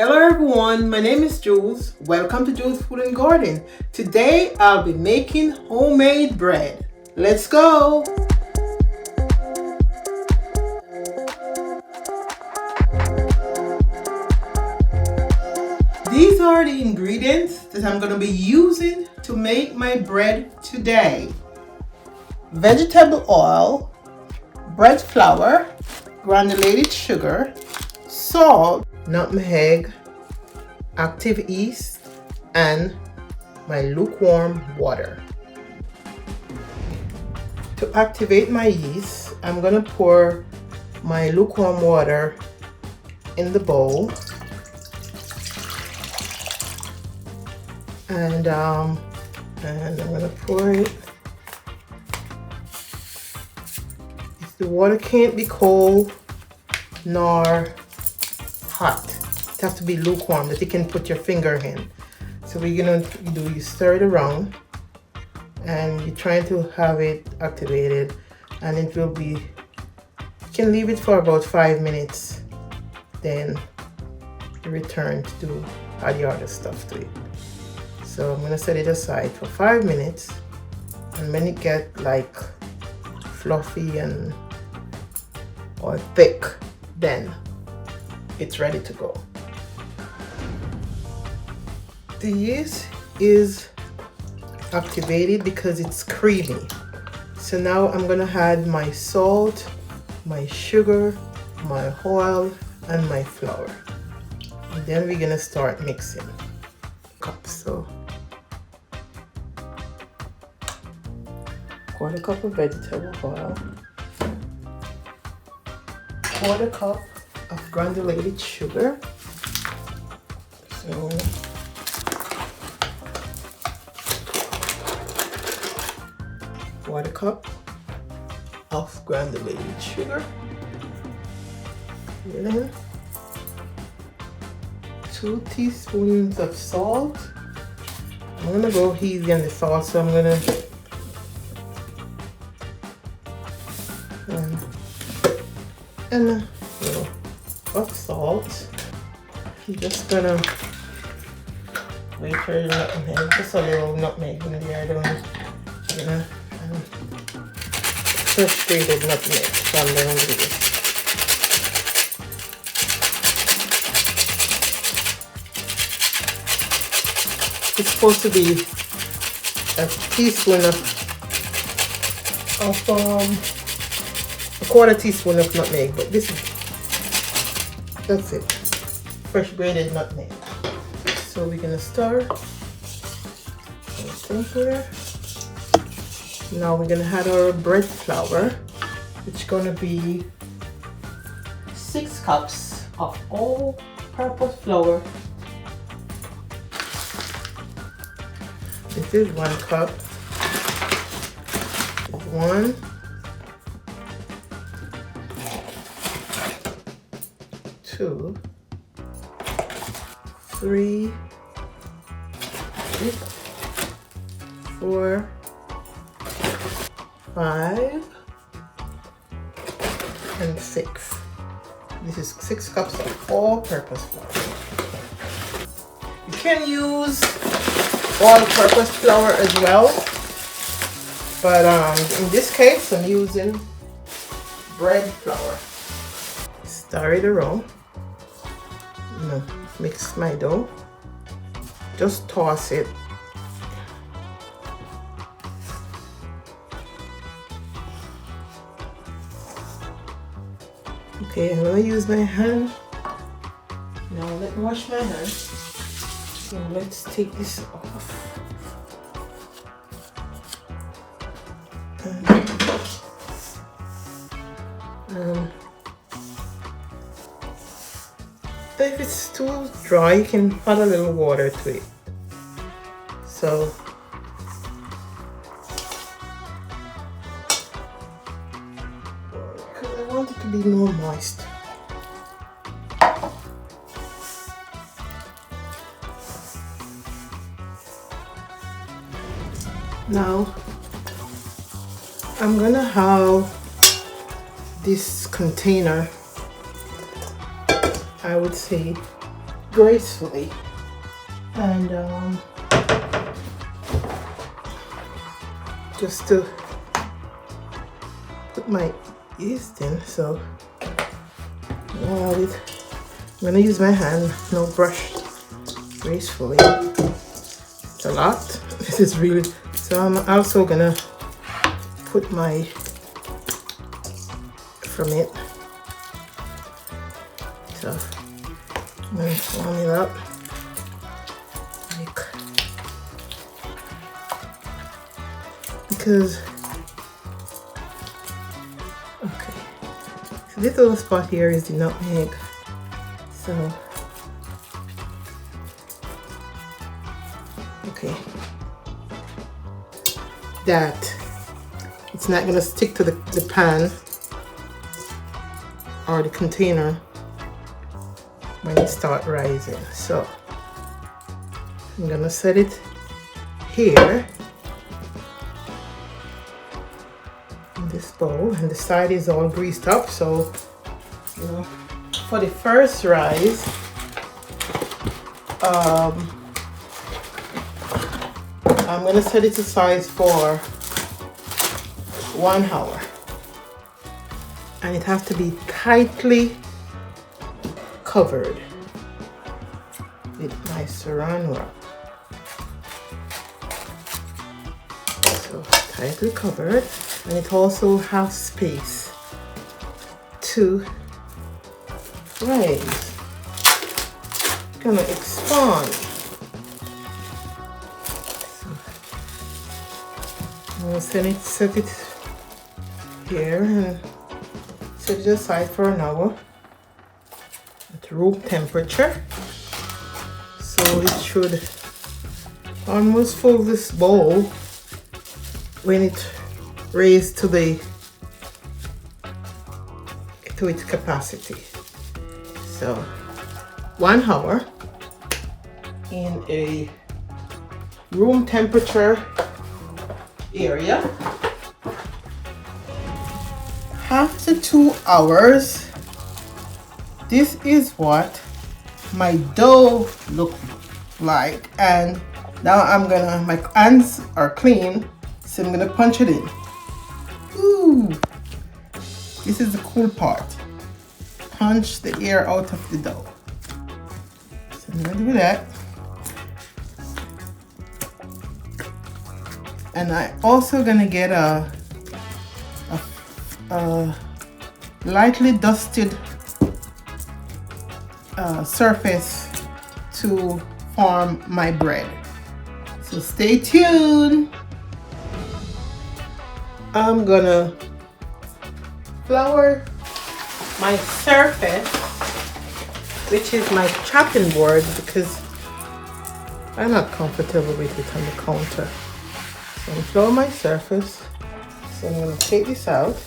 Hello everyone, my name is Jules. Welcome to Jules Food and Garden. Today I'll be making homemade bread. Let's go! These are the ingredients that I'm going to be using to make my bread today. Vegetable oil, bread flour, granulated sugar, salt, nutmeg, active yeast, and my lukewarm water. To activate my yeast, I'm going to pour my lukewarm water in the bowl. And I'm going to pour it. The water can't be cold nor hot. It has to be lukewarm that you can put your finger in. So what you're gonna do, you stir it around and you're trying to have it activated, and it will be, you can leave it for about 5 minutes, then return to add the other stuff to it. So I'm gonna set it aside for 5 minutes, and when it gets like fluffy and or thick, then it's ready to go. The yeast is activated because it's creamy. So now I'm gonna add my salt, my sugar, my oil, and my flour. And then we're gonna start mixing cups. So 1/4 cup of vegetable oil, 1/4 cup of granulated sugar. So 1/4 cup of granulated sugar. And then 2 teaspoons of salt. I'm gonna go easy on the salt, so I'm gonna and a little of salt. I'm just gonna wait for the nutmeg, just a little nutmeg in there. I don't, you know, fresh grated nutmeg from the ingredients. It's supposed to be a teaspoon of 1/4 teaspoon of nutmeg, but this is, that's it, fresh grated nutmeg. So we're gonna stir. Now we're gonna add our bread flour, which is gonna be 6 cups of all-purpose flour. This is 1 cup. 1, 2, 3, 4, 5, and 6. This is 6 cups of all-purpose flour. You can use all-purpose flour as well, but in this case I'm using bread flour. Stir it around. Mix my dough. Just toss it. Okay, I'm gonna use my hand. Now let me wash my hand. So let's take this off. If it's too dry, you can add a little water to it. So because I want it to be more moist. Now I'm gonna have this container, I would say gracefully. And just to put my yeast in, so I'm gonna use my hand, no brush, gracefully. It's a lot. This is really, so I'm also gonna put my from it. So I'm gonna warm it up. Because okay, so this little spot here is the nutmeg, so okay, that it's not gonna stick to the pan or the container when it start rising. So I'm gonna set it here in this bowl, and the side is all greased up. So, you know, for the first rise, I'm gonna set it aside for 1 hour, and it has to be tightly covered with my saran wrap. So tightly covered, and it also has space to rise. It's gonna expand. So I'm gonna set it here and set it aside for an hour at room temperature. So it should almost fill this bowl when it raised to its capacity. So 1 hour in a room temperature area. After 2 hours, this is what my dough look like, and now my hands are clean, so I'm gonna punch it in. Ooh, this is the cool part. Punch the air out of the dough. So I'm gonna do that. And I also gonna get a lightly dusted surface to form my bread. So stay tuned. I'm gonna flour my surface, which is my chopping board, because I'm not comfortable with it on the counter. So I'm flour my surface. So I'm gonna take this out,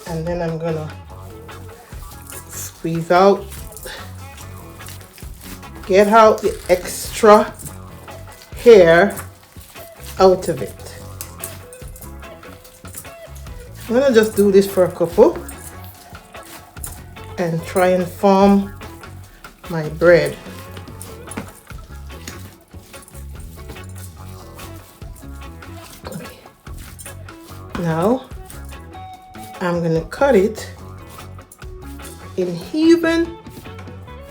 and then I'm gonna squeeze out, get out the extra hair out of it. I'm gonna just do this for a couple and try and form my bread. Okay. Now I'm gonna cut it in even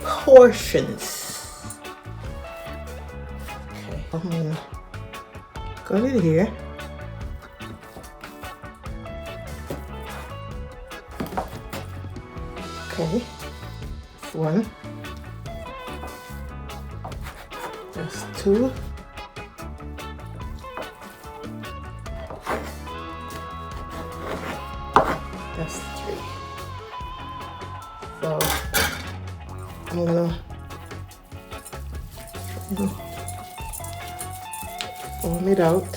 portions. Okay, I'm gonna cut it here. Okay, that's 1, that's 2, that's 3. So I'm gonna form it out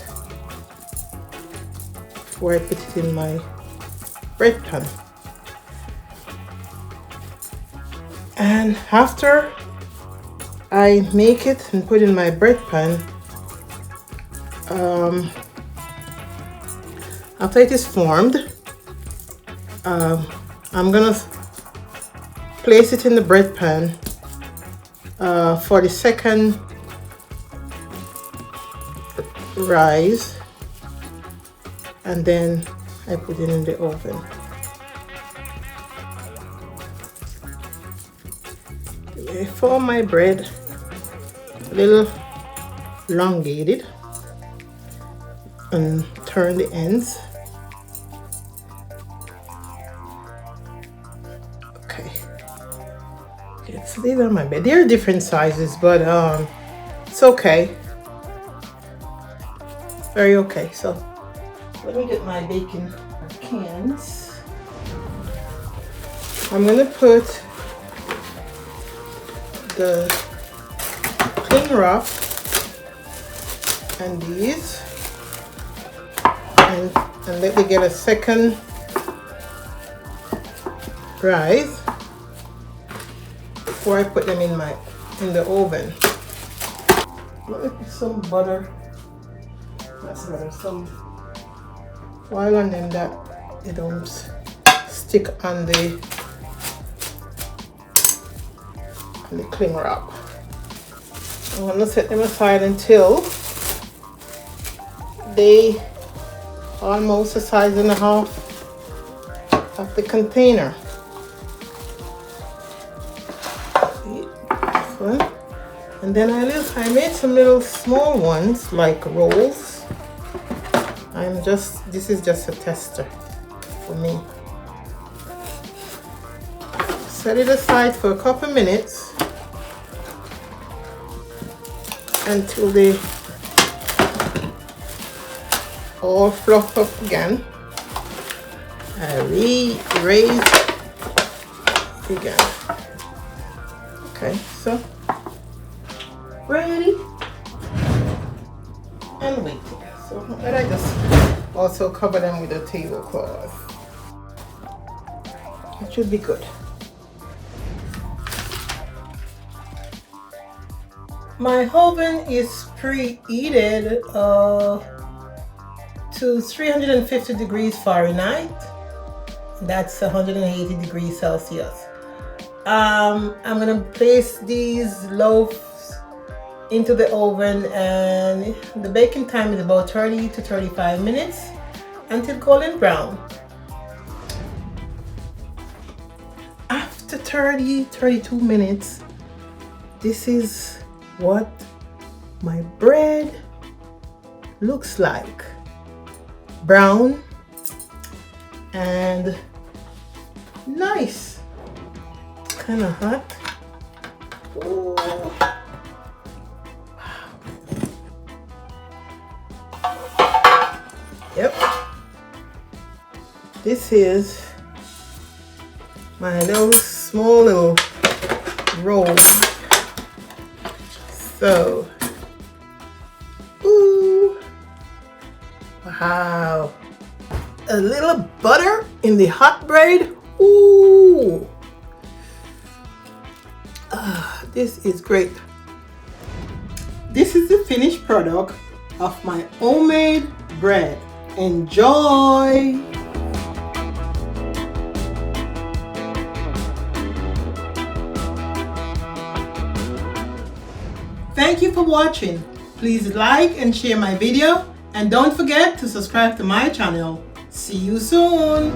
before I put it in my bread pan. And after I make it and put it in my bread pan, after it is formed, I'm gonna place it in the bread pan for the second rise, and then I put it in the oven. For my bread, a little elongated, and turn the ends. Okay, so these are my bread. They're different sizes, but it's okay. Very okay. So let me get my baking cans. I'm gonna put the cling wrap and these, and let me get a second rise before I put them in the oven. Let me put some butter. That's better. Some oil on them that they don't stick on the cling wrap. I'm going to set them aside until they almost a size and a half of the container. And then I made some little small ones like rolls. This is just a tester for me. Set it aside for a couple minutes until they all fluff up again. I raise again. Okay, so ready and waiting. So then I just also cover them with a tablecloth. It should be good. My oven is preheated to 350 degrees Fahrenheit. That's 180 degrees Celsius. I'm gonna place these loaves into the oven, and the baking time is about 30 to 35 minutes until golden brown. After 32 minutes, this is what my bread looks like. Brown and nice. Kind of hot. Ooh. Yep. This is my small little roll. So, ooh, wow. A little butter in the hot bread. Ooh. This is great. This is the finished product of my homemade bread. Enjoy! Thank you for watching. Please like and share my video, and don't forget to subscribe to my channel. See you soon!